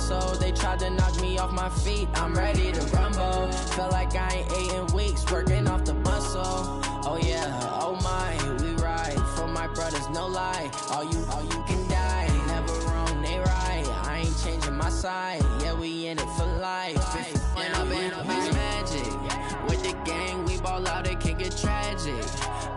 muscle. They tried to knock me off my feet, I'm ready to rumble. Felt like I ain't ate in weeks, working off the muscle. Oh yeah, oh my, we ride for my brothers, no lie. All you can die, never wrong, they right. I ain't changing my side, yeah, we in it for life. And I've been magic with the gang, we ball out, it can get tragic.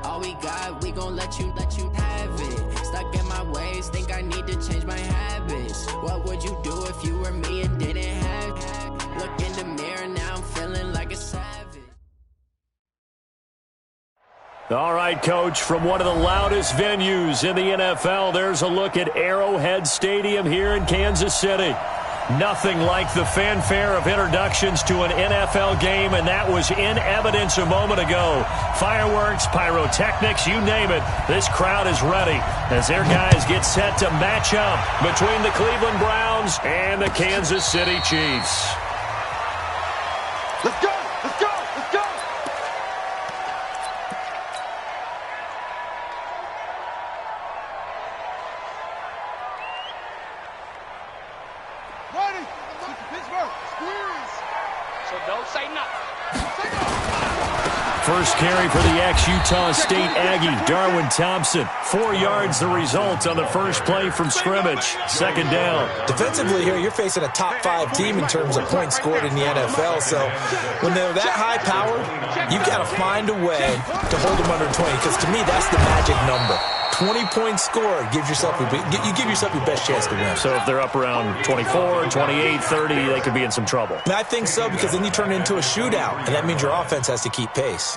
All we got, we gon' let you have it. Stuck in my ways, think I need to change my habits. What would you do if you were me and didn't have it? Look in the mirror, now I'm feeling like a savage. All right, Coach, from one of the loudest venues in the NFL, there's a look at Arrowhead Stadium here in Kansas City. Nothing like the fanfare of introductions to an NFL game, and that was in evidence a moment ago. Fireworks, pyrotechnics, you name it. This crowd is ready as their guys get set to match up between the Cleveland Browns and the Kansas City Chiefs. Let's go! Let's go! Let's go! Ready! Pittsburgh! Squeeze! So don't say nothing. First carry for the ex-Utah State Aggie, Darwin Thompson. 4 yards the result on the first play from scrimmage. Second down. Defensively here, you're facing a top 5 team in terms of points scored in the NFL. So when they're that high powered, you've got to find a way to hold them under 20. Because to me, that's the magic number. 20-point score gives yourself you give yourself your best chance to win. So if they're up around 24, 28, 30, they could be in some trouble. And I think so, because then you turn it into a shootout, and that means your offense has to keep pace.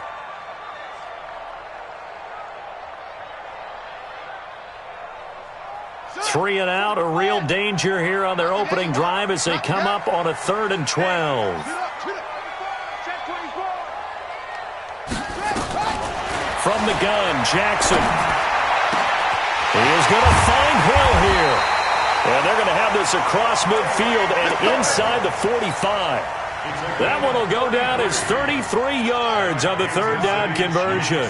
Three and out, a real danger here on their opening drive as they come up on a 3rd and 12. From the gun, Jackson. He is going to find Hill here. And they're going to have this across midfield and inside the 45. That one will go down as 33 yards on the 3rd down conversion.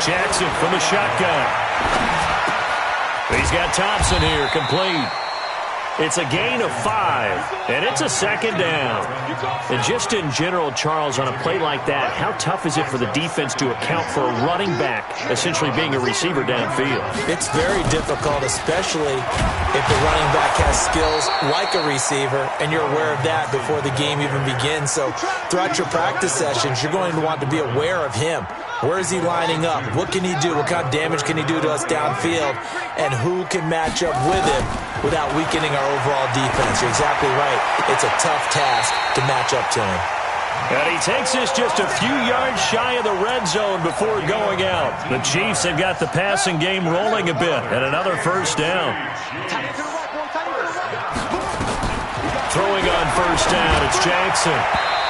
Jackson from the shotgun. He's got Thompson here, complete. It's a gain of 5, and it's a 2nd down. And just in general, Charles, on a play like that, how tough is it for the defense to account for a running back essentially being a receiver downfield? It's very difficult, especially if the running back has skills like a receiver, and you're aware of that before the game even begins. So throughout your practice sessions, you're going to want to be aware of him. Where is he lining up? What can he do? What kind of damage can he do to us downfield? And who can match up with him without weakening our overall defense? You're exactly right. It's a tough task to match up to him. And he takes us just a few yards shy of the red zone before going out. The Chiefs have got the passing game rolling a bit, and another first down. Throwing on first down, it's Jackson.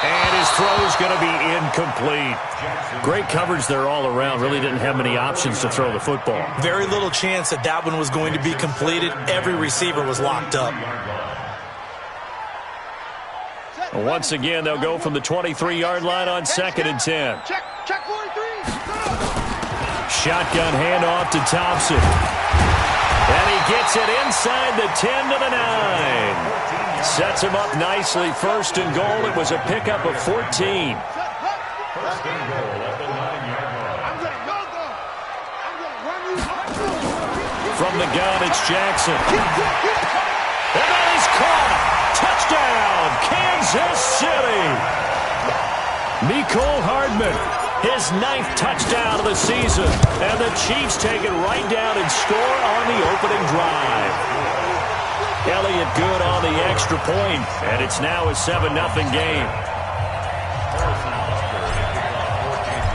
And his throw's going to be incomplete. Great coverage there all around. Really didn't have many options to throw the football. Very little chance that that one was going to be completed. Every receiver was locked up. Once again, they'll go from the 23-yard line on 2nd and 10. Check 43. Shotgun handoff to Thompson. And he gets it inside the 10 to the 9. Sets him up nicely. 1st and goal. It was a pickup of 14. From the gun, it's Jackson. And that is caught. Touchdown, Kansas City. Mecole Hardman, his 9th touchdown of the season. And the Chiefs take it right down and score on the opening drive. Elliott good on the extra point, and it's now a 7-0 game.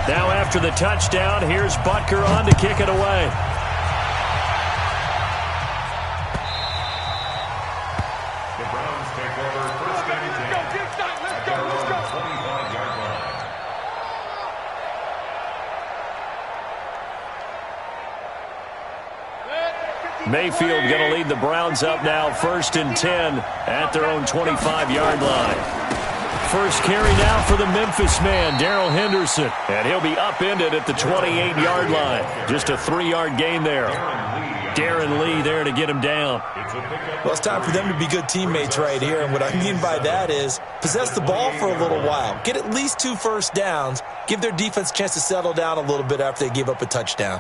Now after the touchdown, here's Butker on to kick it away. The Browns take over 1st and 10. Let's go. 25-yard line. Mayfield going to lead the Browns up now, 1st and 10 at their own 25-yard line. First carry now for the Memphis man, Darrell Henderson. And he'll be upended at the 28-yard line. Just a 3-yard gain there. Darren and Lee there to get him down. Well, it's time for them to be good teammates right here, and what I mean by that is possess the ball for a little while, get at least 2 first downs, give their defense a chance to settle down a little bit after they give up a touchdown.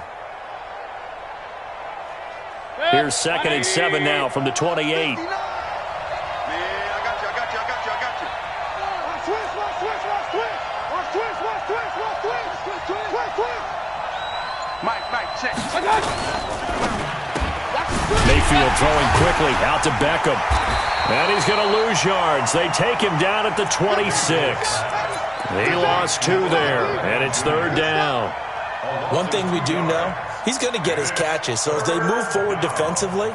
Here's 2nd and 7 now from the 28. Yeah, I got you. Mike, check. I got you. Mayfield throwing quickly out to Beckham. And he's going to lose yards. They take him down at the 26. He lost 2 there, and it's 3rd down. One thing we do know, he's going to get his catches. So as they move forward defensively,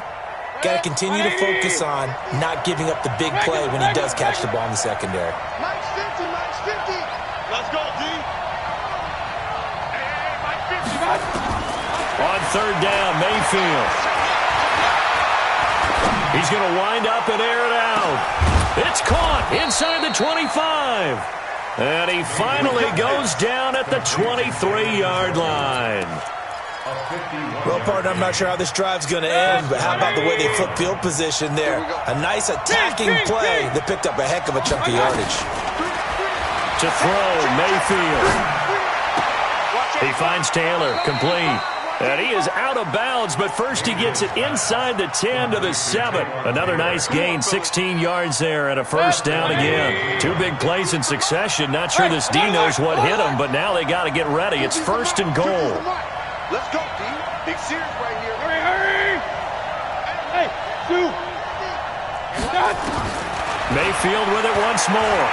got to continue to focus on not giving up the big play when he does catch the ball in the secondary. Mike's 50. Let's go, D. Hey, Mike 50. On 3rd down, Mayfield. He's going to wind up and air it out. It's caught inside the 25. And he finally goes down at the 23-yard line. Well, partner, I'm not sure how this drive's going to end, but how about the way they flip field position there? A nice attacking play that picked up a heck of a chunk of yardage. To throw, Mayfield. He finds Taylor, complete. And he is out of bounds, but first he gets it inside the 10 to the 7. Another nice gain, 16 yards there, and a 1st down again. 2 big plays in succession. Not sure this D knows what hit him, but now they got to get ready. It's 1st and goal. Let's go, D. Big series right here. Hurry. Hey, two. Mayfield with it once more.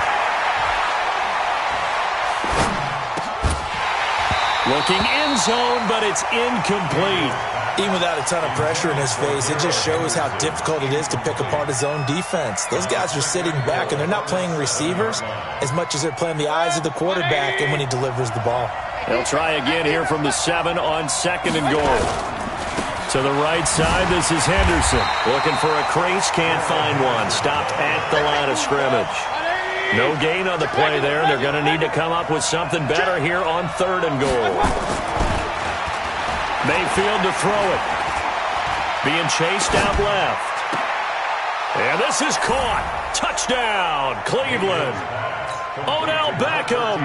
Looking end zone, but it's incomplete. Even without a ton of pressure in his face, it just shows how difficult it is to pick apart his own defense. Those guys are sitting back, and they're not playing receivers as much as they're playing the eyes of the quarterback and when he delivers the ball. They'll try again here from the 7 on 2nd and goal. To the right side, this is Henderson. Looking for a crease, can't find one. Stopped at the line of scrimmage. No gain on the play there. They're going to need to come up with something better here on 3rd and goal. Mayfield to throw it. Being chased out left. And this is caught. Touchdown, Cleveland. Odell Beckham.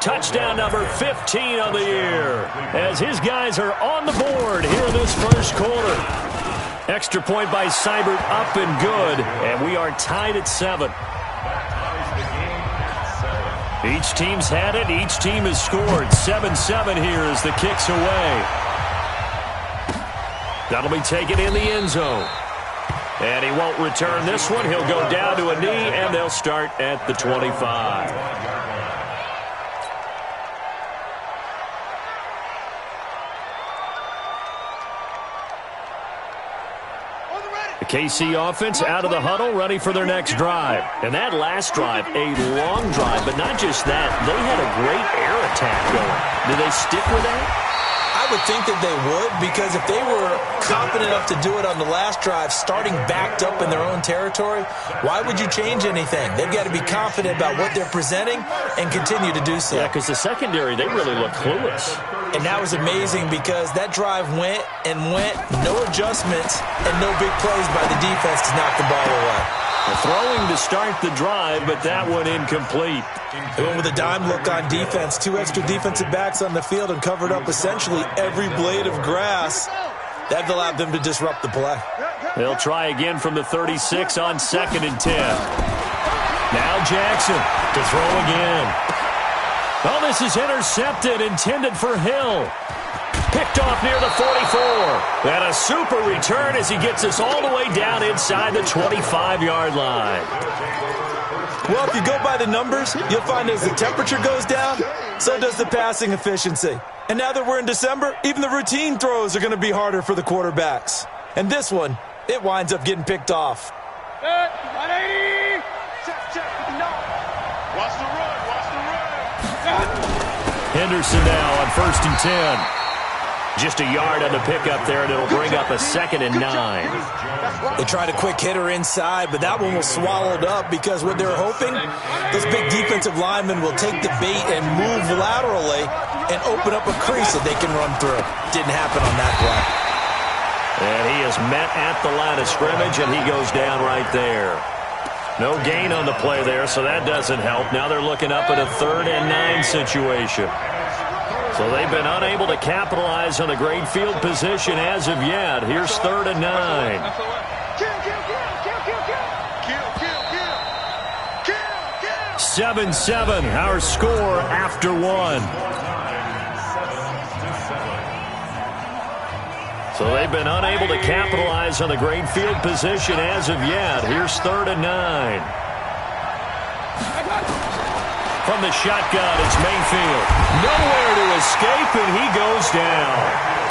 Touchdown number 15 of the year. As his guys are on the board here in this 1st quarter. Extra point by Seibert up and good. And we are tied at 7. Each team's had it. Each team has scored. 7-7 here as the kick's away. That'll be taken in the end zone. And he won't return this one. He'll go down to a knee, and they'll start at the 25. The KC offense out of the huddle, ready for their next drive. And that last drive, a long drive, but not just that. They had a great air attack going. Do they stick with that? I would think that they would, because if they were confident enough to do it on the last drive, starting backed up in their own territory, why would you change anything? They've got to be confident about what they're presenting and continue to do so. Yeah, because the secondary, they really look clueless. And that was amazing because that drive went and went, no adjustments, and no big plays by the defense to knock the ball away. Throwing to start the drive, but that one incomplete. They went with a dime look on defense. 2 extra defensive backs on the field and covered up essentially every blade of grass. That allowed them to disrupt the play. They'll try again from the 36 on 2nd and 10. Now Jackson to throw again. Oh, this is intercepted, intended for Hill. Picked off near the 44. And a super return as he gets us all the way down inside the 25-yard line. Well, if you go by the numbers, you'll find as the temperature goes down, so does the passing efficiency. And now that we're in December, even the routine throws are going to be harder for the quarterbacks. And this one, it winds up getting picked off. Henderson now on 1st and 10. Just a yard on the pickup there, and it'll bring up a 2nd and 9. They tried a quick hitter inside, but that one was swallowed up because what they're hoping, those big defensive linemen will take the bait and move laterally and open up a crease that they can run through. Didn't happen on that play. And he is is met at the line of scrimmage, and he goes down right there. No gain on the play there, so that doesn't help. Now they're looking up at a 3rd and 9 situation. So they've been unable to capitalize on a great field position as of yet. Here's 3rd and 9. 7-7, our score after 1. So they've been unable to capitalize on a great field position as of yet. Here's 3rd and 9. From the shotgun, it's Mayfield. Nowhere to escape, and he goes down.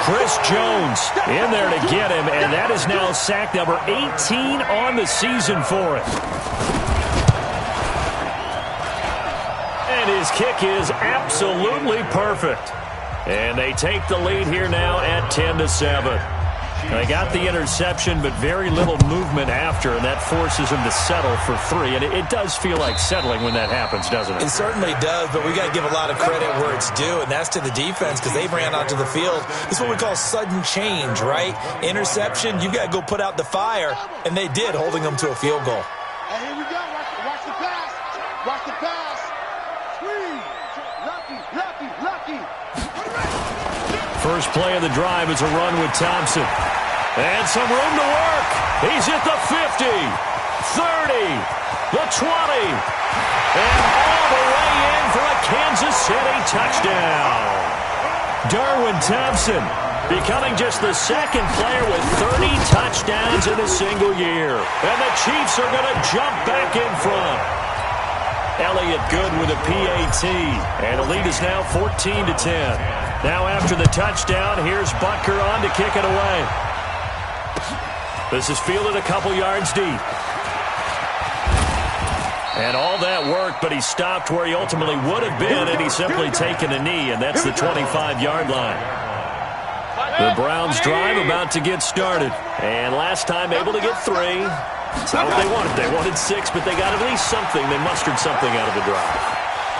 Chris Jones in there to get him, and that is now sack number 18 on the season for him. And his kick is absolutely perfect. And they take the lead here now at 10-7. They got the interception, but very little movement after, and that forces him to settle for 3. And it does feel like settling when that happens, doesn't it? It certainly does, but we got to give a lot of credit where it's due, and that's to the defense because they ran onto the field. It's what we call sudden change, right? Interception, you got to go put out the fire, and they did, holding them to a field goal. Hey, here we go. Watch the pass. Watch the pass. Squeeze. Lucky. First play of the drive is a run with Thompson. And some room to work. He's at the 50, 30, the 20, and all the way in for a Kansas City touchdown. Darwin Thompson becoming just the 2nd player with 30 touchdowns in a single year. And the Chiefs are going to jump back in front. Elliott Good with a PAT, and the lead is now 14-10. Now after the touchdown, here's Butker on to kick it away. This is fielded a couple yards deep. And all that work, but he stopped where he ultimately would have been, and he's simply taken a knee, and that's the 25-yard line. The Browns drive about to get started, and last time able to get 3. It's not what they wanted. They wanted 6, but they got at least something. They mustered something out of the drive.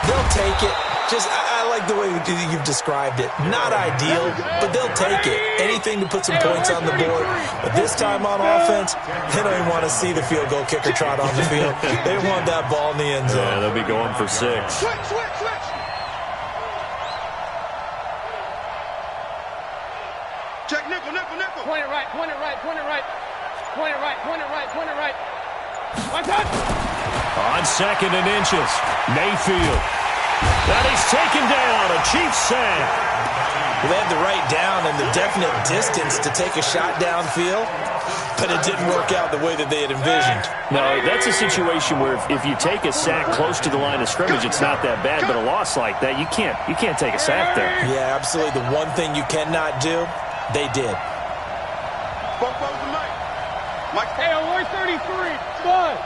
They'll take it. I like the way you've described it. Not ideal, but they'll take it. Anything to put some points on the board. But this time on offense, they don't even want to see the field goal kicker trot on the field. They want that ball in the end zone. Yeah, they'll be going for 6. Switch. Check nickel. Point it right. One touch. On 2nd and inches, Mayfield. And he's taken down, a Chiefs sack. They had the right down and the definite distance to take a shot downfield, but it didn't work out the way that they had envisioned. No, that's a situation where if you take a sack close to the line of scrimmage, it's not that bad, but a loss like that, you can't take a sack there. Yeah, absolutely. The one thing you cannot do, they did. Both the mic. Hey, Alloy 33. Bud.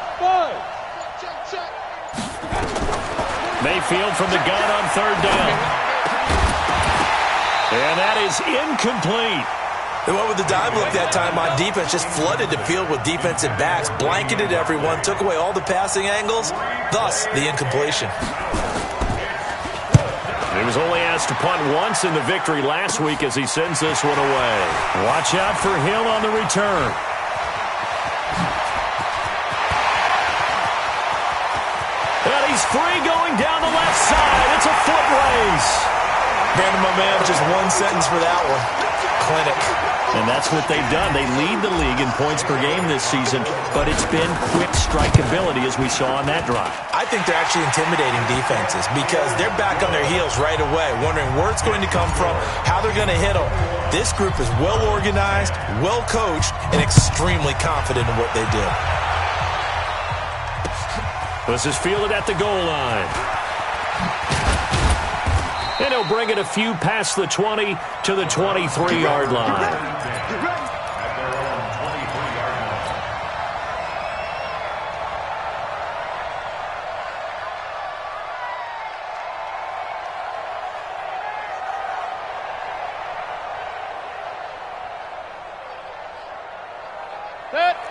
Check. Mayfield from the gun on 3rd down. And that is incomplete. They went with the dime look that time on defense, just flooded the field with defensive backs, blanketed everyone, took away all the passing angles, thus the incompletion. He was only asked to punt once in the victory last week as he sends this one away. Watch out for Hill on the return. And he's free going down the left side. It's a foot race. Brandon, my man, just one sentence for that one. Clinic. And that's what they've done. They lead the league in points per game this season, but it's been quick strikeability as we saw on that drive. I think they're actually intimidating defenses because they're back on their heels right away, wondering where it's going to come from, how they're going to hit them. This group is well organized, well coached, and extremely confident in what they do. This is fielded at the goal line. And he'll bring it a few past the 20 to the 23-yard line.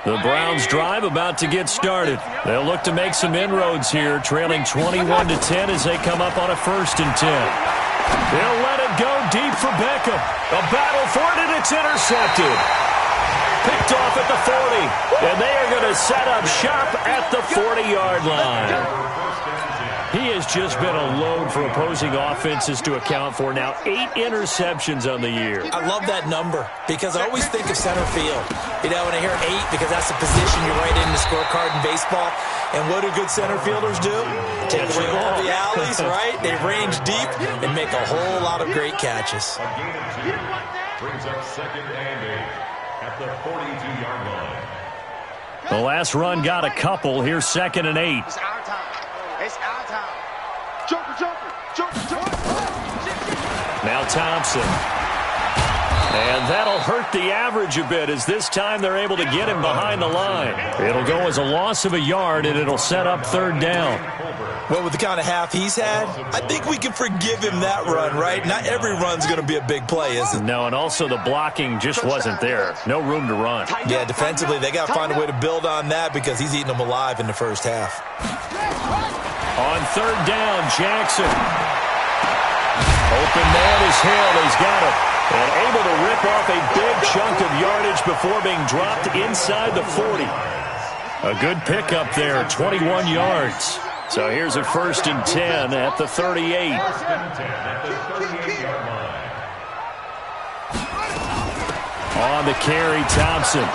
The Browns drive about to get started. They'll look to make some inroads here, trailing 21-10 as they come up on a 1st and 10. They'll let it go deep for Beckham. A battle for it, and it's intercepted. Picked at the 40. And they are going to set up shop at the 40-yard line. He has just been a load for opposing offenses to account for. Now 8 interceptions on the year. I love that number because I always think of center field. You know, when I hear 8, because that's the position you write in the scorecard in baseball. And what do good center fielders do? Take away all the alleys, right? They range deep and make a whole lot of great catches. A gain of 2 brings up 2nd and 8 at the 42-yard line. The last run got a couple. Here's 2nd and 8. It's our time. It's our time. Joker, Joker, Joker, Joker. Now Thompson. And that'll hurt the average a bit as this time they're able to get him behind the line. It'll go as a loss of a yard, and it'll set up 3rd down. Well, with the kind of half he's had, I think we can forgive him that run, right? Not every run's going to be a big play, is it? No, and also the blocking just wasn't there. No room to run. Yeah, defensively, they got to find a way to build on that because he's eating them alive in the first half. On 3rd down, Jackson. Open man is Hill. He's got it. And able to rip off a big chunk of yardage before being dropped inside the 40. A good pickup there, 21 yards. So here's a 1st and 10 at the 38. On the carry, Thompson.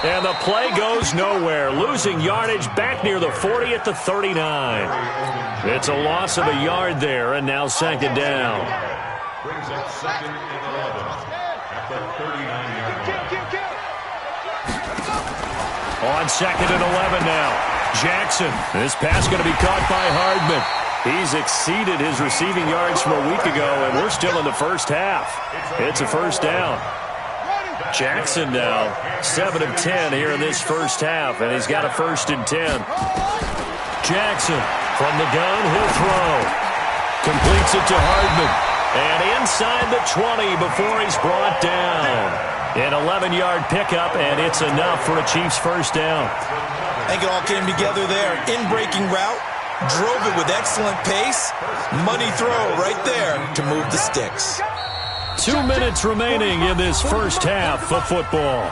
And the play goes nowhere. Losing yardage back near the 40 at the 39. It's a loss of a yard there, and now 2nd down. Brings up 2nd and 11 at the 39-yard line. On 2nd and 11 now. Jackson. This pass going to be caught by Hardman. He's exceeded his receiving yards from a week ago, and we're still in the first half. It's a 1st down. Jackson now 7 of 10 here in this first half, and he's got a 1st and 10. Jackson from the gun, he'll throw. Completes it to Hardman. And inside the 20 before he's brought down. An 11-yard pickup, and it's enough for a Chiefs 1st down. I think it all came together there. In-breaking route, drove it with excellent pace. Money throw right there to move the sticks. 2 minutes remaining in this first half of football.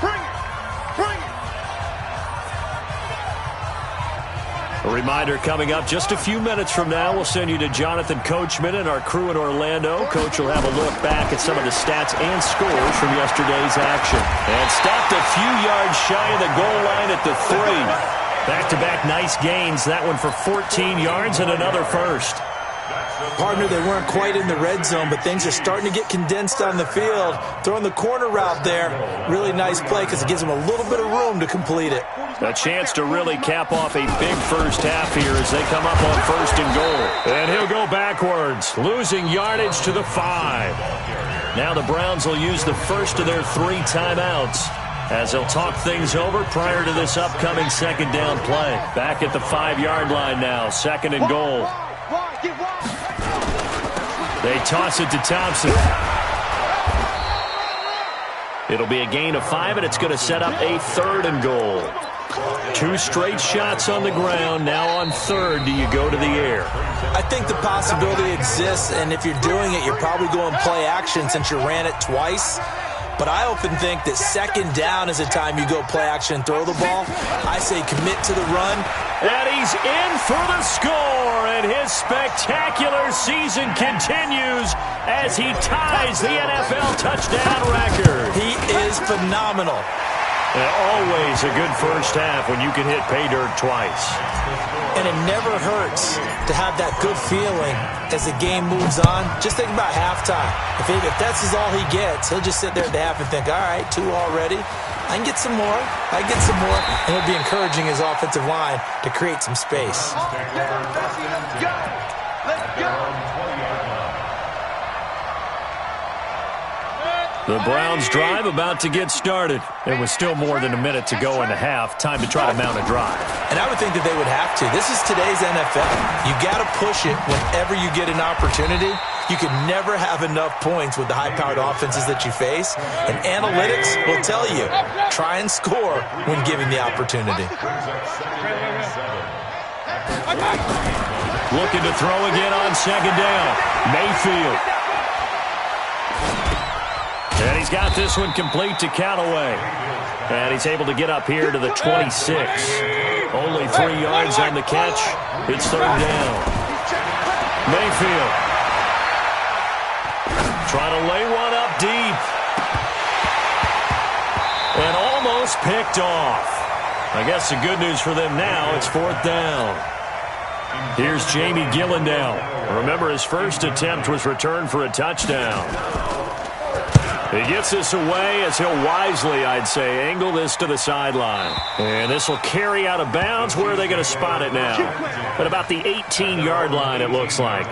A reminder coming up just a few minutes from now, we'll send you to Jonathan Coachman and our crew in Orlando. Coach will have a look back at some of the stats and scores from yesterday's action. And stopped a few yards shy of the goal line at the 3. Back-to-back nice gains. That one for 14 yards and another 1st. Partner, they weren't quite in the red zone, but things are starting to get condensed on the field. Throwing the corner route there, really nice play because it gives them a little bit of room to complete it. A chance to really cap off a big first half here as they come up on 1st and goal. And he'll go backwards, losing yardage to the 5. Now the Browns will use the first of their 3 timeouts as they'll talk things over prior to this upcoming 2nd down play. Back at the 5-yard line now, 2nd and goal. They toss it to Thompson. It'll be a gain of 5, and it's going to set up a 3rd and goal. 2 straight shots on the ground. Now on 3rd, do you go to the air? I think the possibility exists, and if you're doing it, you're probably going play action since you ran it twice. But I often think that 2nd down is the time you go play action and throw the ball. I say commit to the run. And he's in for the score, and his spectacular season continues as he ties the NFL touchdown record. He is phenomenal. And always a good first half when you can hit pay dirt twice. And it never hurts to have that good feeling as the game moves on. Just think about halftime. If that's all he gets, he'll just sit there at the half and think, all right, 2 already. I can get some more. I can get some more. And he'll be encouraging his offensive line to create some space. The Browns drive about to get started. There was still more than a minute to go in the half. Time to try to mount a drive. And I would think that they would have to. This is today's NFL. You got to push it whenever you get an opportunity. You can never have enough points with the high-powered offenses that you face. And analytics will tell you, try and score when given the opportunity. Looking to throw again on 2nd down. Mayfield. And he's got this one complete to Callaway. And he's able to get up here to the 26. Only 3 yards on the catch. It's third down. Mayfield trying to lay one up deep. And almost picked off. I guess the good news for them now, it's fourth down. Here's Jamie Gillandale. Remember, his first attempt was returned for a touchdown. He gets this away as he'll wisely, I'd say, angle this to the sideline. And this will carry out of bounds. Where are they going to spot it now? At about the 18-yard line, it looks like.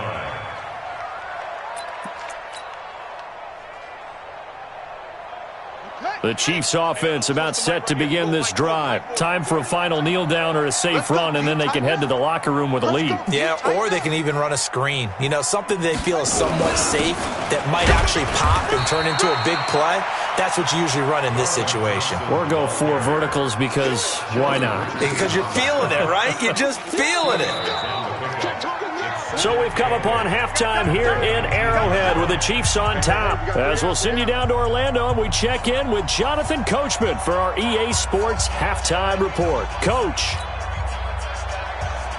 The Chiefs offense about set to begin this drive. Time for a final kneel down or a safe run, and then they can head to the locker room with a lead. Yeah, or they can even run a screen. You know, something they feel is somewhat safe that might actually pop and turn into a big play. That's what you usually run in this situation. Or go 4 verticals because why not? Because you're feeling it, right? You're just feeling it. So we've come upon halftime here in Arrowhead with the Chiefs on top. As we'll send you down to Orlando and we check in with Jonathan Coachman for our EA Sports Halftime Report. Coach.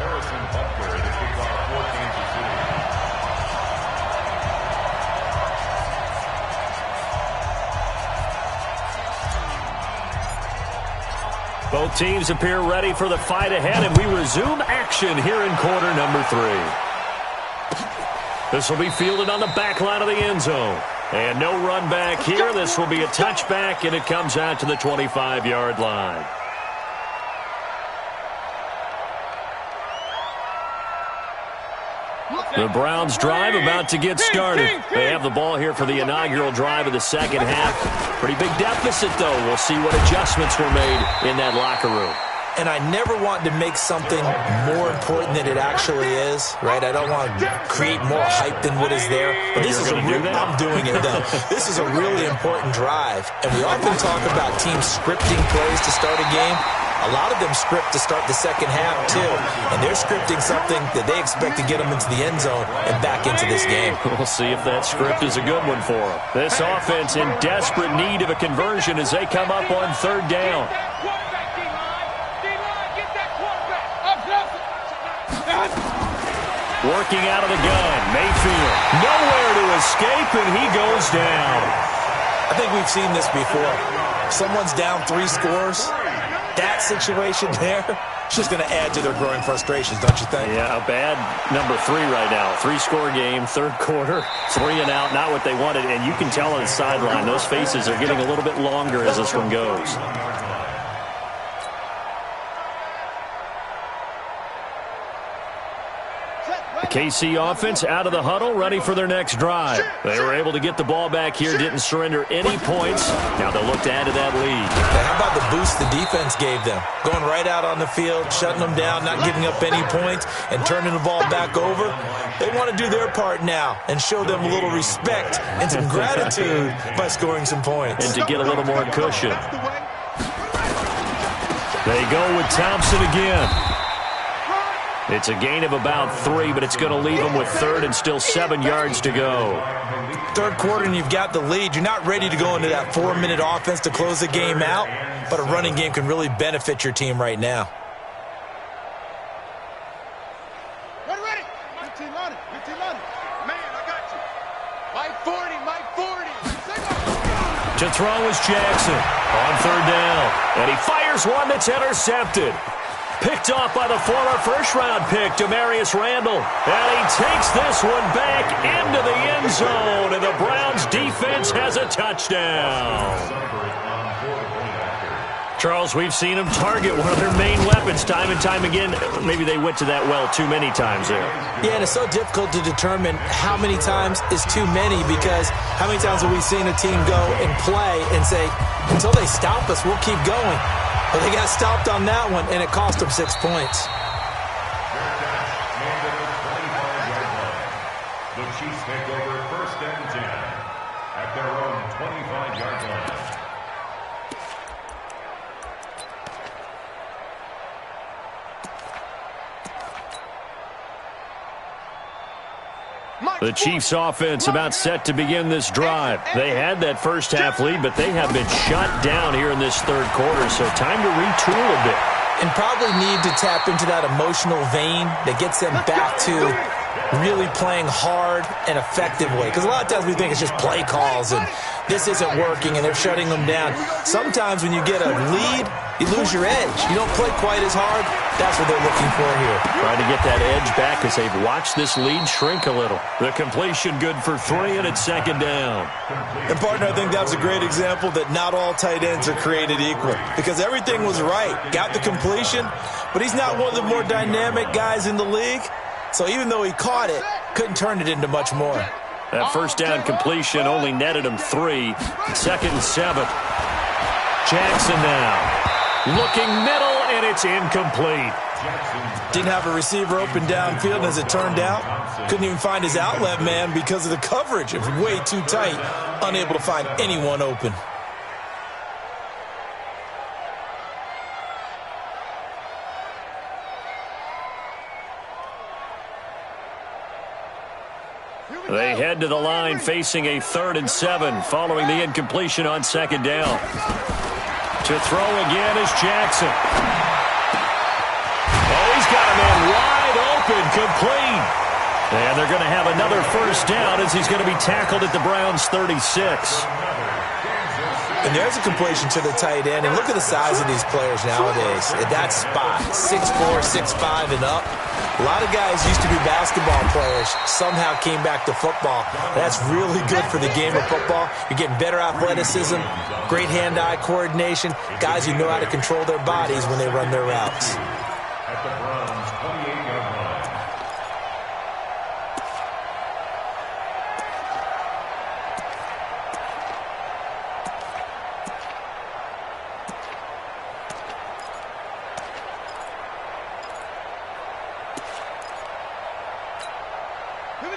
Harrison Butker to kick off for Kansas City. Both teams appear ready for the fight ahead, and we resume action here in quarter number 3. This will be fielded on the back line of the end zone. And no run back here. This will be a touchback, and it comes out to the 25-yard line. The Browns drive about to get started. They have the ball here for the inaugural drive of the second half. Pretty big deficit, though. We'll see what adjustments were made in that locker room. And I never want to make something more important than it actually is, right? I don't want to create more hype than what is there. But this is a real, I'm doing it, though. This is a really important drive. And we often talk about teams scripting plays to start a game. A lot of them script to start the second half, too. And they're scripting something that they expect to get them into the end zone and back into this game. We'll see if that script is a good one for them. This offense in desperate need of a conversion as they come up on third down. Working out of the gun, Mayfield. Nowhere to escape, and he goes down. I think we've seen this before. Someone's down 3 scores. That situation there, it's just going to add to their growing frustrations, don't you think? Yeah, a bad number 3 right now. 3-score game, third quarter, 3 and out, not what they wanted. And you can tell on the sideline, those faces are getting a little bit longer as this one goes. KC offense out of the huddle, ready for their next drive. They were able to get the ball back here, didn't surrender any points. Now they'll look to add to that lead. Now, how about the boost the defense gave them? Going right out on the field, shutting them down, not giving up any points, and turning the ball back over. They want to do their part now and show them a little respect and some gratitude by scoring some points. And to get a little more cushion. They go with Thompson again. It's a gain of about 3, but it's going to leave them with third and still 7 yards to go. Third quarter and you've got the lead. You're not ready to go into that 4-minute offense to close the game out, but a running game can really benefit your team right now. Ready. 15 on it. Man, I got you. My 40. To throw is Jackson on third down. And he fires one that's intercepted. Picked off by the former first-round pick, Demarius Randall. And he takes this one back into the end zone. And the Browns defense has a touchdown. Charles, we've seen them target one of their main weapons time and time again. Maybe they went to that well too many times there. Yeah, and it's so difficult to determine how many times is too many, because how many times have we seen a team go and play and say, until they stop us, we'll keep going. But they got stopped on that one, and it cost them 6 points. The Chiefs take over first and 10 at their own 25-yard line. My The Chiefs offense about set to begin this drive. They had that first half lead, but they have been shut down here in this third quarter, so time to retool a bit. And probably need to tap into that emotional vein that gets them back to really playing hard and effectively. Because a lot of times we think it's just play calls and this isn't working and they're shutting them down. Sometimes when you get a lead, you lose your edge. You don't play quite as hard. That's what they're looking for here. Trying to get that edge back as they've watched this lead shrink a little. The completion good for 3, and it's second down. And, partner, I think that was a great example that not all tight ends are created equal. Because everything was right. Got the completion, but he's not one of the more dynamic guys in the league. So even though he caught it, couldn't turn it into much more. That first down completion only netted him 3. Second and 7. Jackson now. Looking middle, and it's incomplete. Didn't have a receiver open downfield, and as it turned out, couldn't even find his outlet man because of the coverage. It was way too tight, unable to find anyone open. They head to the line facing a 3rd and 7 following the incompletion on second down. To throw again is Jackson. Oh, he's got a man wide open, complete. And they're going to have another first down as he's going to be tackled at the Browns' 36. And there's a completion to the tight end. And look at the size of these players nowadays. At that spot, 6'4", 6'5", and up. A lot of guys used to be basketball players, somehow came back to football. That's really good for the game of football. You're getting better athleticism, great hand-eye coordination, guys who know how to control their bodies when they run their routes. At the Browns' 28-yard line.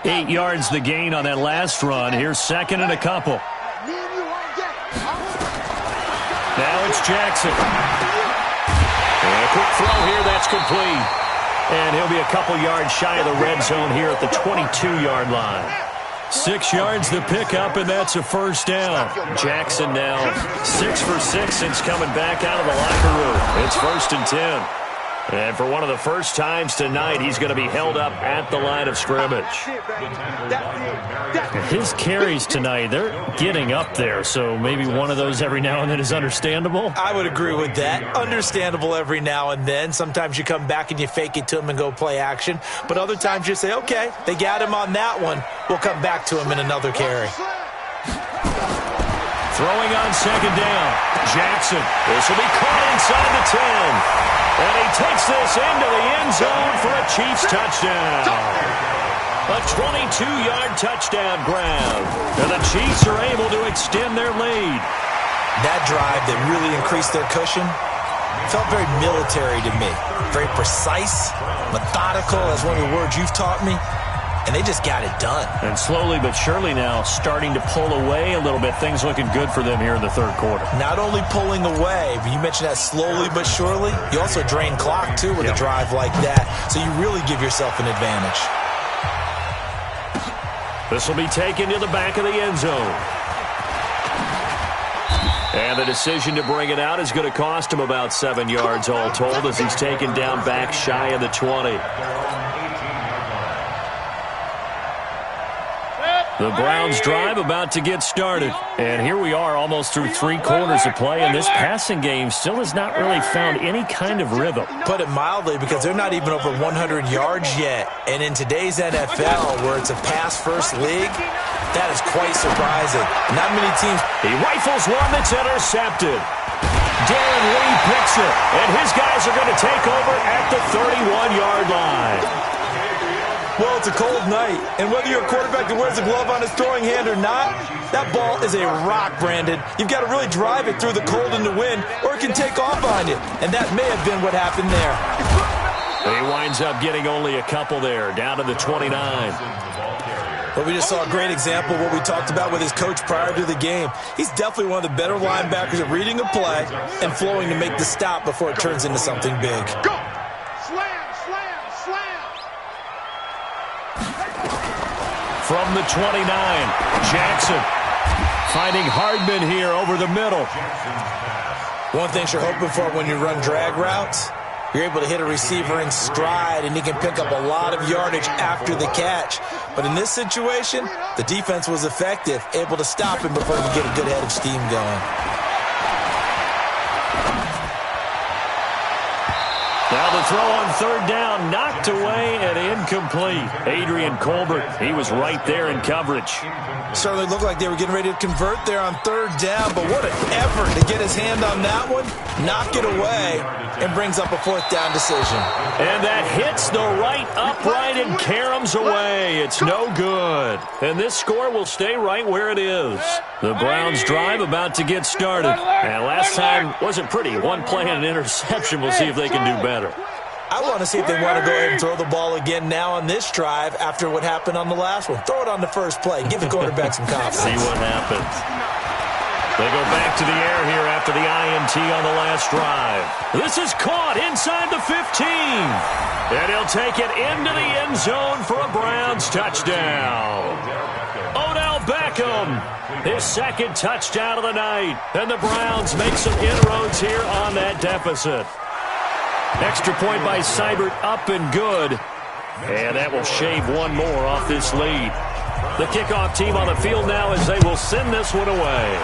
Eight yards the gain on that last run. Here's second and a couple. Now it's Jackson. And a quick throw here, that's complete. And he'll be a couple yards shy of the red zone here at the 22-yard line. 6 yards the pickup, and that's a first down. Jackson now 6 for 6 since coming back out of the locker room. It's 1st and 10. And for one of the first times tonight, he's going to be held up at the line of scrimmage. His carries tonight, they're getting up there, so maybe one of those every now and then is understandable. I would agree with that. Understandable every now and then. Sometimes you come back and you fake it to him and go play action. But other times you say, okay, they got him on that one. We'll come back to him in another carry. Throwing on second down. Jackson. This will be caught inside the 10. And he takes this into the end zone for a Chiefs touchdown. A 22-yard touchdown grab. And the Chiefs are able to extend their lead. That drive that really increased their cushion felt very military to me. Very precise, methodical, that's one of the words you've taught me. And they just got it done. And slowly but surely now starting to pull away a little bit. Things looking good for them here in the third quarter. Not only pulling away, but you mentioned that slowly but surely. You also drain clock, too, with a drive like that. So you really give yourself an advantage. This will be taken to the back of the end zone. And the decision to bring it out is going to cost him about 7 yards all told as he's taken down back shy of the 20. The Browns drive about to get started. And here we are almost through 3 quarters of play, and this passing game still has not really found any kind of rhythm. Put it mildly, because they're not even over 100 yards yet. And in today's NFL, where it's a pass-first league, that is quite surprising. Not many teams. He rifles one that's intercepted. Darren Lee picks it, and his guys are going to take over at the 31-yard line. Well, it's a cold night, and whether you're a quarterback that wears a glove on his throwing hand or not, that ball is a rock, Brandon. You've got to really drive it through the cold and the wind, or it can take off on you, and that may have been what happened there. He winds up getting only a couple there, down to the 29. But we just saw a great example of what we talked about with his coach prior to the game. He's definitely one of the better linebackers at reading a play and flowing to make the stop before it turns into something big. Go! Slam, slam, slam! From the 29. Jackson finding Hardman here over the middle. One thing you're hoping for when you run drag routes, you're able to hit a receiver in stride, and he can pick up a lot of yardage after the catch. But in this situation, the defense was effective, able to stop him before he could get a good head of steam going. Now the throw on third down, knocked away and incomplete. Adrian Colbert, he was right there in coverage. Certainly looked like they were getting ready to convert there on third down, but what an effort to get his hand on that one, knock it away, and brings up a fourth down decision. And that hits the right upright and caroms away. It's no good. And this score will stay right where it is. The Browns drive about to get started. And last time wasn't pretty. One play and an interception. We'll see if they can do better. I want to see if they want to go ahead and throw the ball again now on this drive after what happened on the last one. Throw it on the first play. Give the quarterback some confidence. See what happens. They go back to the air here after the INT on the last drive. This is caught inside the 15. And he'll take it into the end zone for a Browns touchdown. Odell Beckham, his second touchdown of the night. And the Browns make some inroads here on that deficit. Extra point by Seibert, up and good. And that will shave one more off this lead. The kickoff team on the field now as they will send this one away.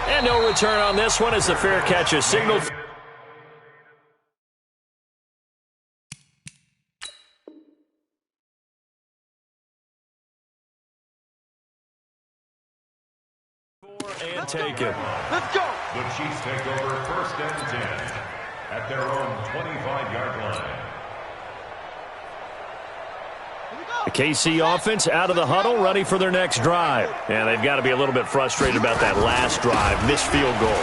And no return on this one as the fair catch is signaled. And take it. Let's go. The Chiefs take over 1st and 10 at their own 25-yard line. The KC offense out of the huddle, ready for their next drive. And they've got to be a little bit frustrated about that last drive, missed field goal.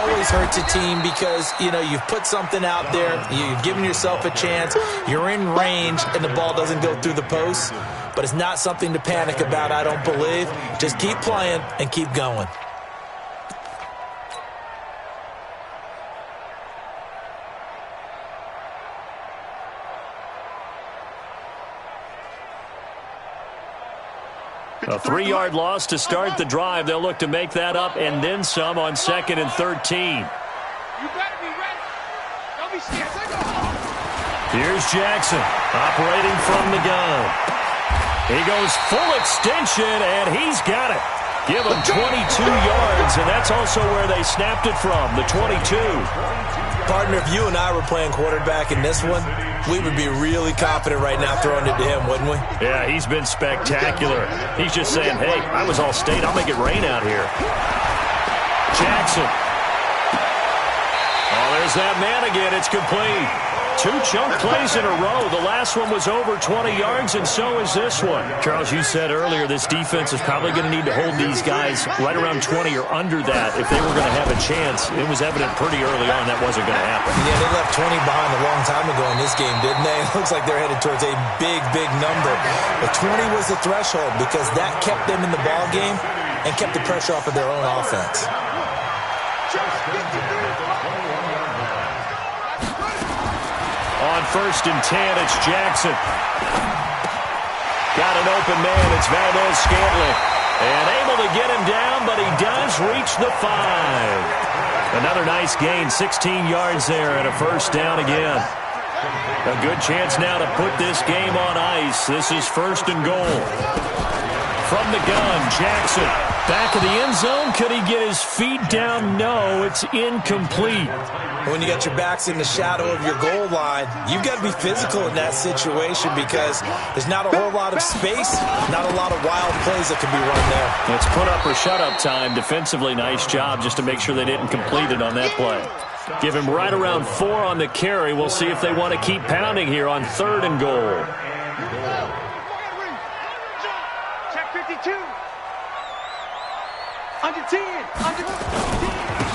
Always hurts a team because, you've put something out there, you've given yourself a chance, you're in range, and the ball doesn't go through the post. But it's not something to panic about, I don't believe. Just keep playing and keep going. A 3-yard loss to start the drive. They'll look to make that up and then some on 2nd and 13. You better be ready. Don't be scared. Here's Jackson operating from the gun. He goes full extension, and he's got it. Give him 22 yards, and that's also where they snapped it from, the 22. Partner, if you and I were playing quarterback in this one, we would be really confident right now throwing it to him, wouldn't we? Yeah, he's been spectacular. He's just saying, hey, I was all state. I'll make it rain out here. Jackson. Oh, there's that man again. It's complete. 2 chunk plays in a row. The last one was over 20 yards, and so is this one. Charles, you said earlier this defense is probably going to need to hold these guys right around 20 or under that if they were going to have a chance. It was evident pretty early on that wasn't going to happen. Yeah, they left 20 behind a long time ago in this game, didn't they? It looks like they're headed towards a big, big number. But 20 was the threshold because that kept them in the ball game and kept the pressure off of their own offense. On 1st and 10, it's Jackson. Got an open man. It's Valdez-Scantling. And able to get him down, but he does reach the 5. Another nice gain, 16 yards there, and a 1st down again. A good chance now to put this game on ice. This is 1st and goal. From the gun, Jackson. Back of the end zone. Could he get his feet down? No, it's incomplete. When you got your backs in the shadow of your goal line, you've got to be physical in that situation because there's not a whole lot of space, not a lot of wild plays that can be run there. It's put up or shut up time. Defensively, nice job just to make sure they didn't complete it on that play. Give him right around 4 on the carry. We'll see if they want to keep pounding here on 3rd and goal. Check 52. Under 10. Under 10.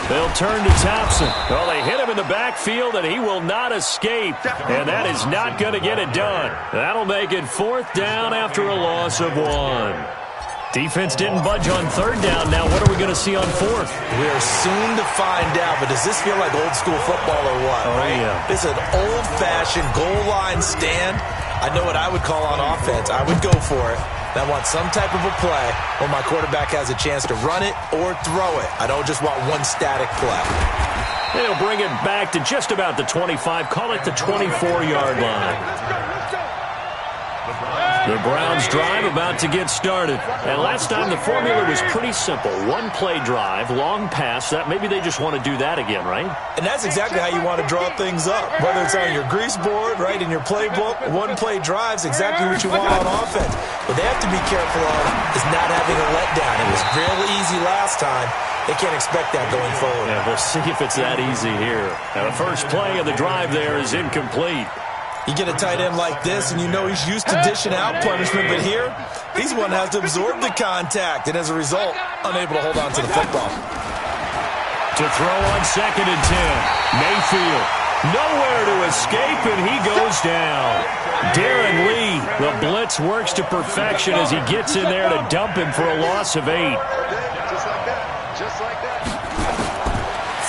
They'll turn to Thompson. Well, they hit him in the backfield, and he will not escape. And that is not going to get it done. That'll make it 4th down after a loss of 1. Defense didn't budge on third down. Now what are we going to see on fourth? We are soon to find out, but does this feel like old school football or what? Oh, right? yeah. This is an old-fashioned goal line stand. I know what I would call on offense. I would go for it. I want some type of a play where my quarterback has a chance to run it or throw it. I don't just want one static play. They'll bring it back to just about the 25. Call it the 24-yard line. The Browns drive about to get started. And last time the formula was pretty simple. One play drive, long pass. That maybe they just want to do that again, right? And that's exactly how you want to draw things up. Whether it's on your grease board, right, in your playbook, one play drive's exactly what you want on offense. What they have to be careful of is not having a letdown. It was real easy last time. They can't expect that going forward. Yeah, we'll see if it's that easy here. Now, the first play of the drive there is incomplete. You get a tight end like this, and you know he's used to dishing out punishment, but here, he's one that has to absorb the contact, and as a result, unable to hold on to the football. To throw on 2nd and 10. Mayfield, nowhere to escape, and he goes down. Darren Lee, the blitz works to perfection as he gets in there to dump him for a loss of 8. Just like that. Just like that.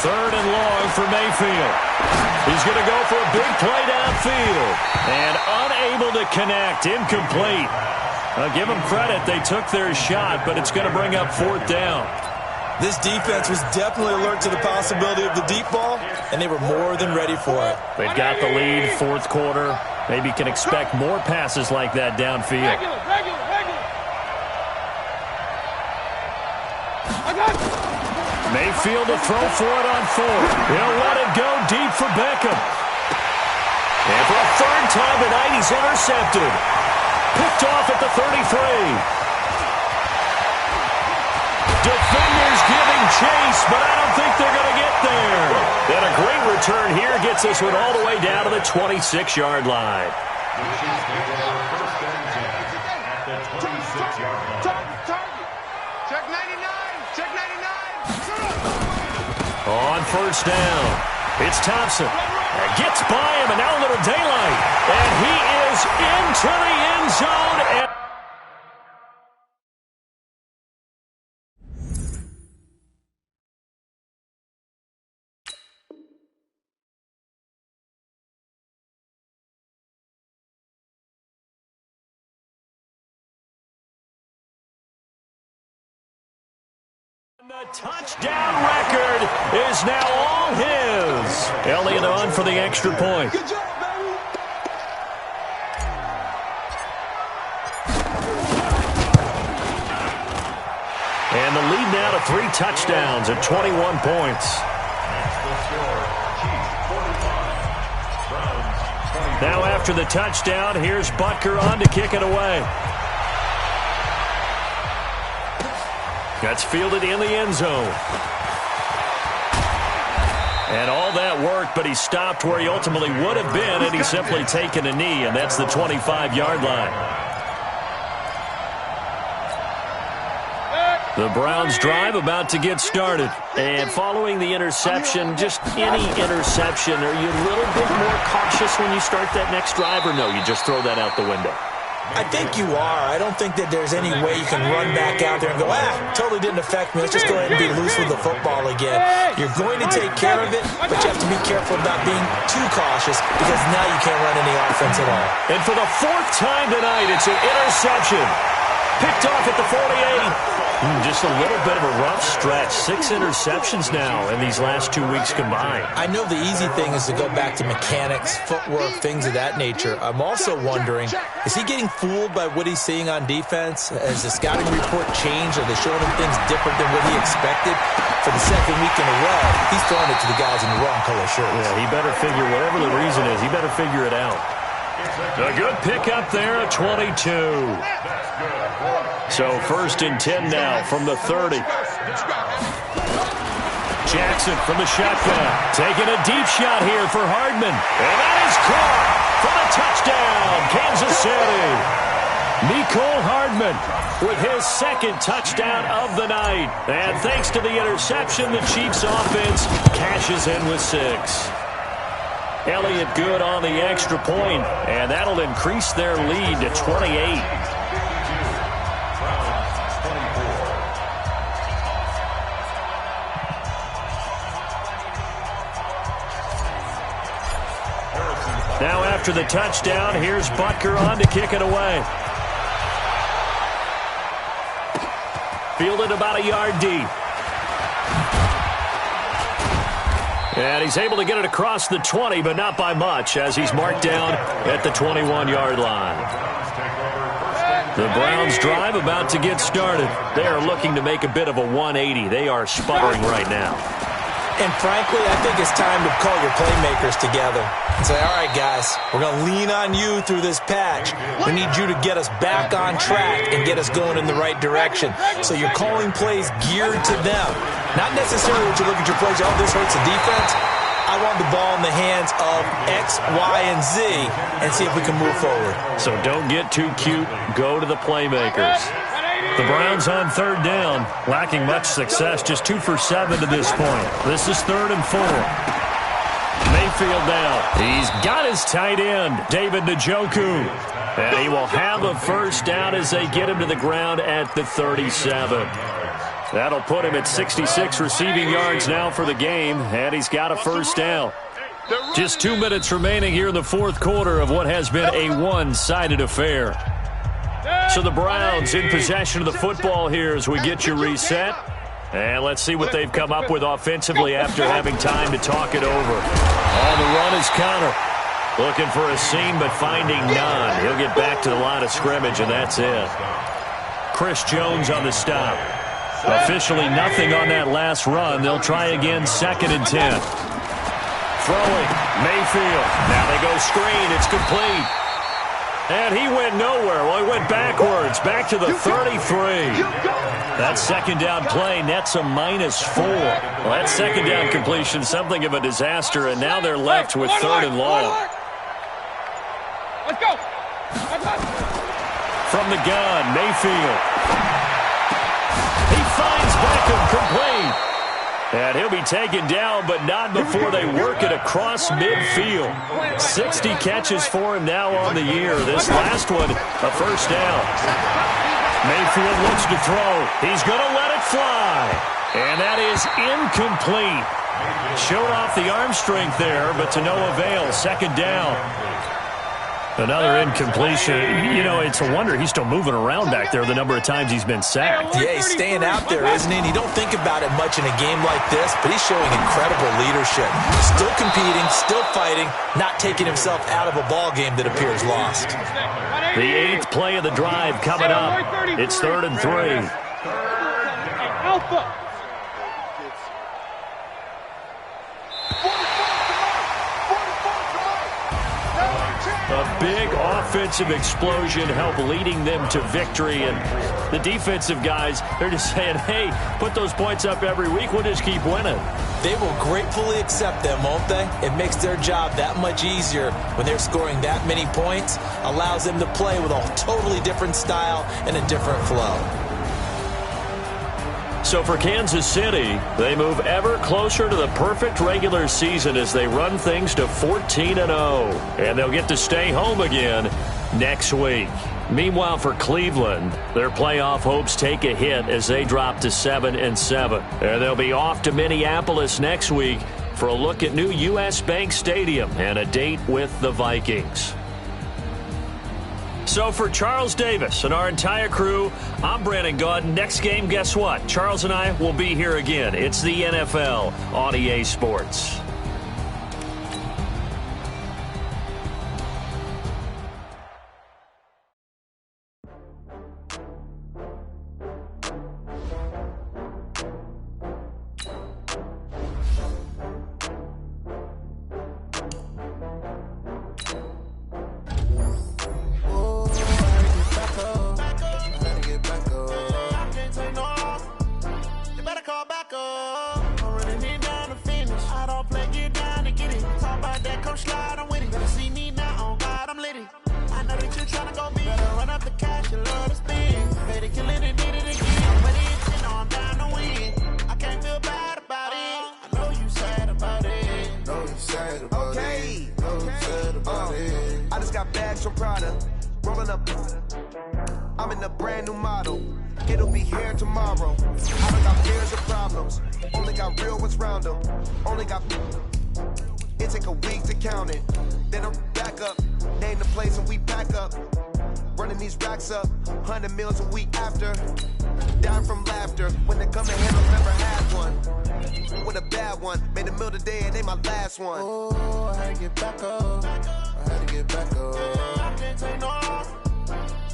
3rd and long for Mayfield. He's going to go for a big play downfield. And unable to connect. Incomplete. I'll give them credit. They took their shot, but it's going to bring up 4th down. This defense was definitely alert to the possibility of the deep ball, and they were more than ready for it. They've got the lead, 4th quarter. Maybe can expect more passes like that downfield. Regular. Mayfield to throw for it on 4th. He'll let it go deep for Beckham. And for a 3rd time tonight, he's intercepted. Picked off at the 33. Defenders giving chase, but I don't think they're going to get there. And a great return here gets this one all the way down to the 26-yard line. Check 99. Check 99. On 1st down, it's Thompson. Gets by him, and now a little daylight. And he is into the end zone. The touchdown record is now all his. Elliott on for the extra point. Good job, baby. And the lead now to 3 touchdowns at 21 points. Now after the touchdown, here's Butker on to kick it away. That's fielded in the end zone. And all that worked, but he stopped where he ultimately would have been, and he's simply taken a knee, and that's the 25-yard line. The Browns drive about to get started. And following the interception, just any interception, are you a little bit more cautious when you start that next drive, or no, you just throw that out the window? I think you are. I don't think that there's any way you can run back out there and go, totally didn't affect me. Let's just go ahead and be loose with the football again. You're going to take care of it, but you have to be careful about being too cautious because now you can't run any offense at all. And for the 4th time tonight, it's an interception. Picked off at the 48. Just a little bit of a rough stretch. 6 interceptions now in these last 2 weeks combined. I know the easy thing is to go back to mechanics, footwork, things of that nature. I'm also wondering, is he getting fooled by what he's seeing on defense? Has the scouting report changed? Are they showing him things different than what he expected? For the 2nd week in a row, he's throwing it to the guys in the wrong color shirts. Yeah, he better figure, whatever the reason is, he better figure it out. A good pickup there at 22. So 1st and 10 now from the 30. Jackson from the shotgun. Taking a deep shot here for Hardman. And that is caught for the touchdown, Kansas City. Mecole Hardman with his 2nd touchdown of the night. And thanks to the interception, the Chiefs offense cashes in with 6. Elliott good on the extra point, and that'll increase their lead to 28. after the touchdown. Here's Butker on to kick it away. Fielded about a yard deep. And he's able to get it across the 20, but not by much, as he's marked down at the 21-yard line. The Browns drive about to get started. They are looking to make a bit of a 180. They are sputtering right now. And frankly, I think it's time to call your playmakers together and say, all right, guys, we're going to lean on you through this patch. We need you to get us back on track and get us going in the right direction. So you're calling plays geared to them. Not necessarily what you look at your plays, oh, this hurts the defense. I want the ball in the hands of X, Y, and Z and see if we can move forward. So don't get too cute. Go to the playmakers. The Browns on third down, lacking much success, just 2 for 7 to this point. This is 3rd and 4. Mayfield now. He's got his tight end, David Njoku. And he will have a first down as they get him to the ground at the 37. That'll put him at 66 receiving yards now for the game, and he's got a first down. Just 2 minutes remaining here in the fourth quarter of what has been a one-sided affair. So the Browns in possession of the football here as we get you reset. And let's see what they've come up with offensively after having time to talk it over. On the run is Connor. Looking for a seam but finding none. He'll get back to the line of scrimmage and that's it. Chris Jones on the stop. Officially nothing on that last run. They'll try again 2nd and 10. Throwing. Mayfield. Now they go screen. It's complete. And he went nowhere. Well, he went backwards, back to the 33. That second down play nets a -4. Well, that second down completion, something of a disaster, and now they're left with 3rd and long. Let's go. From the gun, Mayfield. He finds Beckham complete. And he'll be taken down, but not before they work it across midfield. 60 catches for him now on the year. This last one, a first down. Mayfield looks to throw. He's going to let it fly. And that is incomplete. Showed off the arm strength there, but to no avail. 2nd down. Another incompletion. You know, it's a wonder he's still moving around back there the number of times he's been sacked. Yeah, he's staying out there, isn't he? And you don't think about it much in a game like this, but he's showing incredible leadership. Still competing, still fighting, not taking himself out of a ball game that appears lost. The 8th play of the drive coming up. It's 3rd and 3. Alpha. A big offensive explosion helped leading them to victory. And the defensive guys, they're just saying, hey, put those points up every week. We'll just keep winning. They will gratefully accept them, won't they? It makes their job that much easier when they're scoring that many points. Allows them to play with a totally different style and a different flow. So for Kansas City, they move ever closer to the perfect regular season as they run things to 14-0. And they'll get to stay home again next week. Meanwhile, for Cleveland, their playoff hopes take a hit as they drop to 7-7. And they'll be off to Minneapolis next week for a look at new U.S. Bank Stadium and a date with the Vikings. So for Charles Davis and our entire crew, I'm Brandon Gaudin. Next game, guess what? Charles and I will be here again. It's the NFL on EA Sports. I'm in a brand new model. It'll be here tomorrow. I don't got fears or problems. Only got real ones round them. Only got... It take a week to count it. Then I'm back up, name the place and we pack up. Running these racks up, 100 meals a week after. Down from laughter, when they come in here, I've never had one. With a bad one, made a meal today and ain't my last one. Oh, I had to get back up. I had to get back up. I can't take no loss.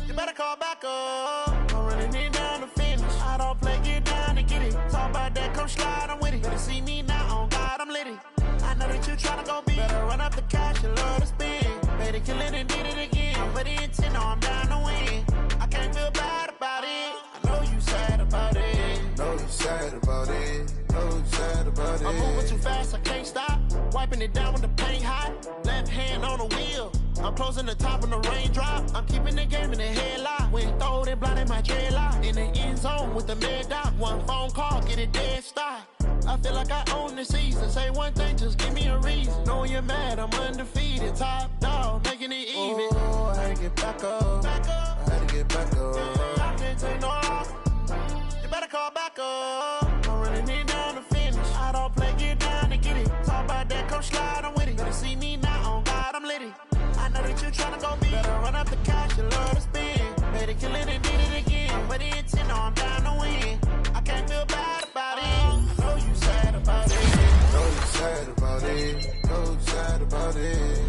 You better call back up. I'm running it down to finish. I don't play, get down and get it. Talk about that, come slide, I'm with it. Better see me now, on God, I'm litty. I know that you tryna go big. Better run up the cash, you love to spend. Made it, kill it, and did it again. But the intent, no, I'm down to win. I can't feel bad about it. I know you sad about it. Know you sad about it. Know you sad about it. I'm moving too fast, I can't stop. Wiping it down with the paint hot. Left hand on the wheel. I'm closing the top when the raindrop. I'm keeping the game in the headlock. When throwed it, blinded my dreadlock. In the end zone with the mad dot. One phone call, get it dead stop. I feel like I own the season. Say one thing, just give me a reason. Knowing you're mad, I'm undefeated. Top dog, making it even. Oh, I had to get back up. I had to get back up. I can't take no loss. You better call back up. I'm running it down to finish. I don't play, get down to get it. Talk about that, come slide, I'm with it. Better see me now, on God, I'm litty. I know that you tryna go big. Better run up the cash, you love to spend. Better kill it and did it again. But the intent, no, I'm down to win. I can't feel bad about it. I know you sad about it. Know you sad about it. Know you sad about it.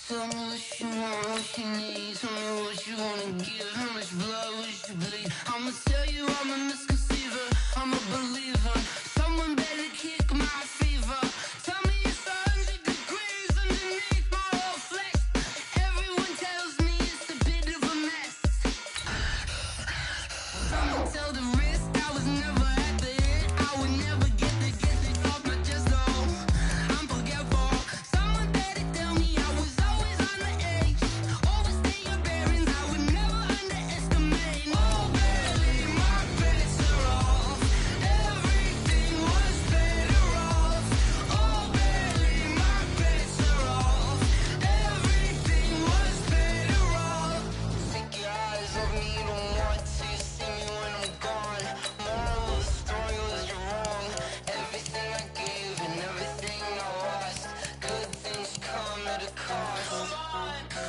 Tell me what you want, what you need. Tell me what you wanna give. How much blood would you bleed? I'ma tell you I'm a misconceiver. I'm a believer. Someone better kick my fever. Tell me it's 100 degrees underneath my whole flesh. Everyone tells me it's a bit of a mess. Someone tell the risk I was never at the hit. I would never get it off my chest though. I'm forgetful. Someone better tell me I was always on the edge. Overstay your bearings, I would never underestimate. Oh, barely, my bets are off. Everything was better off. Oh, barely, my bets are off. Everything was better off. Take your eyes off me, don't want to see me when I'm gone. Moral of the story was you're wrong. Everything I gave and everything I lost. Good things come at a cost.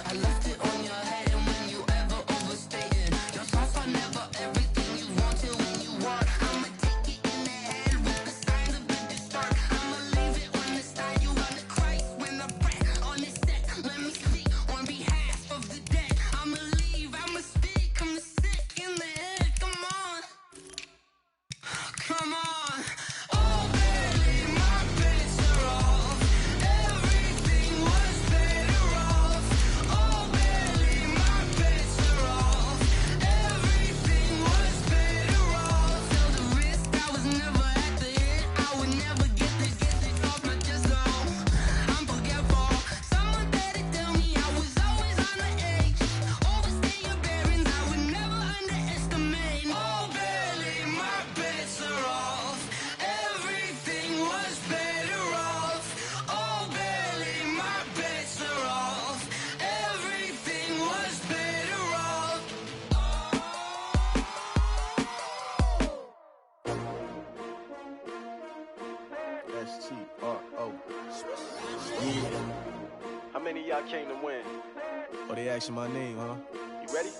I left it on your head, and when you ever overstated your thoughts are never everything you wanted when you want. I'ma take it in the head with the signs of the distort. I'ma leave it on the side. You on the Christ when I breath on this set. Let me speak on behalf of the dead. I'ma leave, I'ma speak. I'm sick in the head. Come on, come on. Oh, barely, my bets are off. Everything was better off. Oh, barely, my bets are off. Everything was better off. Tell the risk I was never at the hit. I would never get it off my chest though. I'm forgetful. Someone better tell me I was always on the edge. Overstay your bearings, I would never underestimate. Oh, barely, my bets are off. Everything was better off. Oh, barely, my bets are off. Everything was better off. S-T-R-O. Yeah. How many of y'all came to win? Oh, they asking my name, huh? You ready?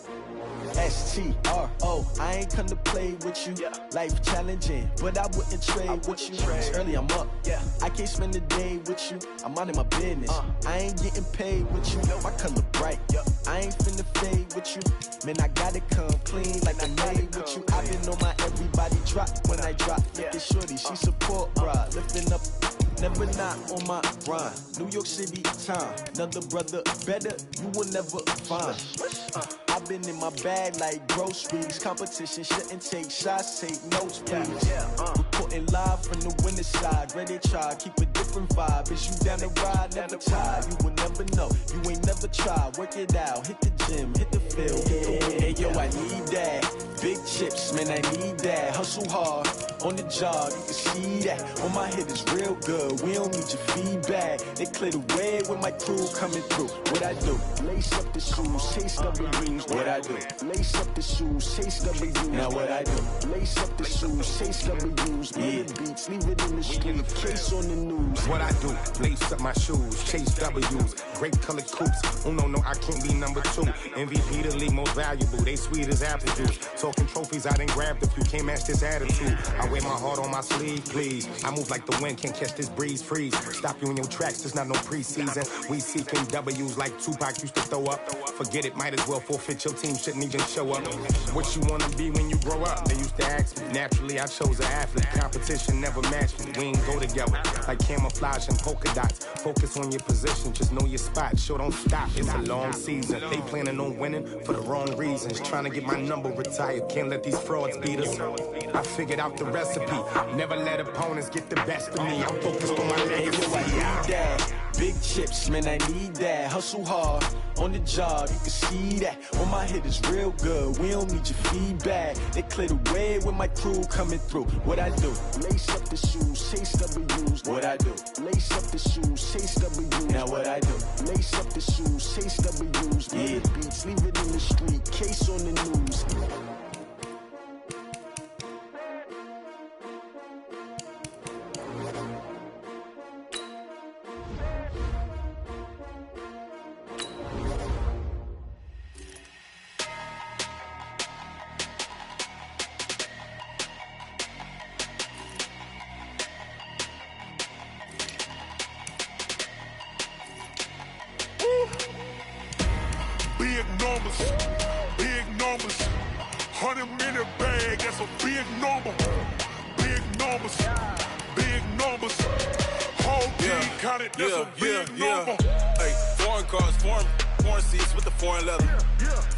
S-T-R-O. I ain't come to play with you. Yeah. Life challenging, but I wouldn't trade with you. It's early, I'm up. Yeah. I can't spend the day with you. I'm minding my business. I ain't getting paid with you. My color bright. I ain't finna fade with you. Man, I gotta come clean like I made with you. I been on my everybody drop when I drop. Look at shorty, she support, bruh. Lifting up, never not on my grind. New York City time. Another brother better, you will never find. I've been in my bag like groceries. Competition shouldn't take shots, take notes, please. Report Reporting live from the winter side. Ready to try, keep a different vibe. Is you down the ride, never tired. You will never know, you ain't never tried. Work it out, hit the gym, hit the field, hit the wind. Hey yo, I need that. Big chips, man, I need that. Hustle hard, on the job, you can see that. On my head is real good, we don't need your feedback. They clear the way with my crew coming through. What I do? Lace up the shoes, chase W's. What I do? Lace up the shoes, chase W's. Now what I do? Lace up the shoes, chase W's. Yeah, beats, leave it in the street, case on the news. What I do? Lace up my shoes, chase W's. Great colored coops. Oh no, I can't be number 2. MVP the league most valuable. They sweet as apple juice. Talking trophies, I done grabbed a few. Can't match this attitude. I wear my heart on my sleeve, please. I move like the wind, can't catch this breeze, freeze. Stop you in your tracks, there's not no preseason. We seeking W's like Tupac used to throw up. Forget it, might as well forfeit. Your team shouldn't even show up. What you wanna be when you grow up? They used to ask me. Naturally, I chose an athlete. Competition never matched me. We ain't go together like camouflage and polka dots. Focus on your position, just know your spot. Sure, don't stop. It's a long season. They planning on winning for the wrong reasons. Trying to get my number retired. Can't let these frauds beat us. I figured out the recipe. Never let opponents get the best of me. I'm focused on my legacy. I need that. Big chips, man, I need that. Hustle hard, on the job, you can see that. On my head is real good, we don't need your feedback. They clear the way with my crew coming through. What I do? Lace up the shoes, chase W's. What I do? Lace up the shoes, chase W's. Now what I do? Lace up the shoes, chase W's. Yeah, beats, leave it in the street, case on the news. Big numbers, 100-minute bag, that's a big number. Big numbers, whole team counted, that's a big number. Hey, foreign cars, foreign seats with the foreign leather.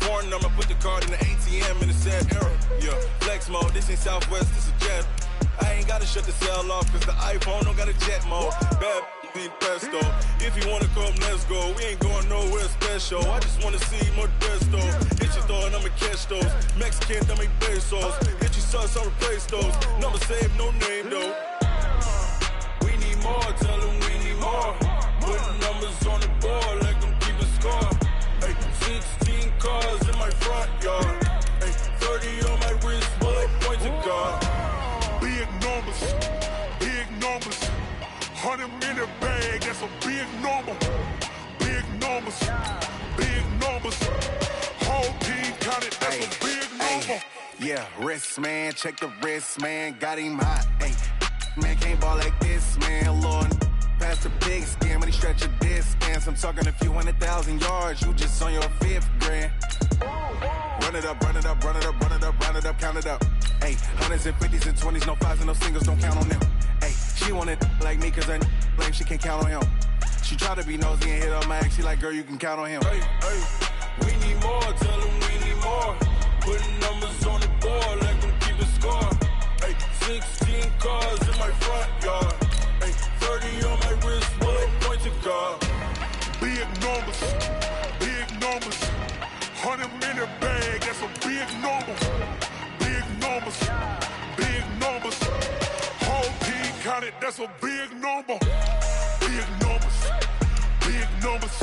Foreign number, put the card in the ATM in the sad era. Yeah, flex mode, this ain't Southwest, this a jet. I ain't gotta shut the cell off, cause the iPhone don't got a jet mode. Bad be pesto. If you wanna come, let's go. We ain't going nowhere special. I just wanna see Modesto. Hit your thought, I'ma catch those. Mexican, dummy pesos. Hit your sus, I'll replace those. Number saved, no name though. We need more, tell them we need more. Putting numbers on the board like I'm keeping score. Hey, 16 cars in my front yard. Hey, 30 on my wrist, bullet point to God. Big numbers, 100-minute bag, that's a big number. Big numbers, whole team counted, that's a big number. Yeah, wrist man, check the wrist man, got him hot. Ay, man can't ball like this, man. Lord, past the big skin, when he stretch a distance. I'm talking a few 100,000 yards, you just on your 5th grand. Run it up, count it up. Ay, 100s and 50s and 20s, no 5s and no singles, don't count on them. Ay, she want it like me, cause her blame, she can't count on him. She try to be nosy and hit on my ex, she like, girl, you can count on him. Hey, we need more, tell them we need more. Putting numbers on the board like I'm keeping score. Hey, 16 cars in my front yard. Hey, 30 on my wrist, bullet point to God. Big numbers, 100-minute bag, that's a big number. Big numbers, whole team counted, that's a big number. Big numbers,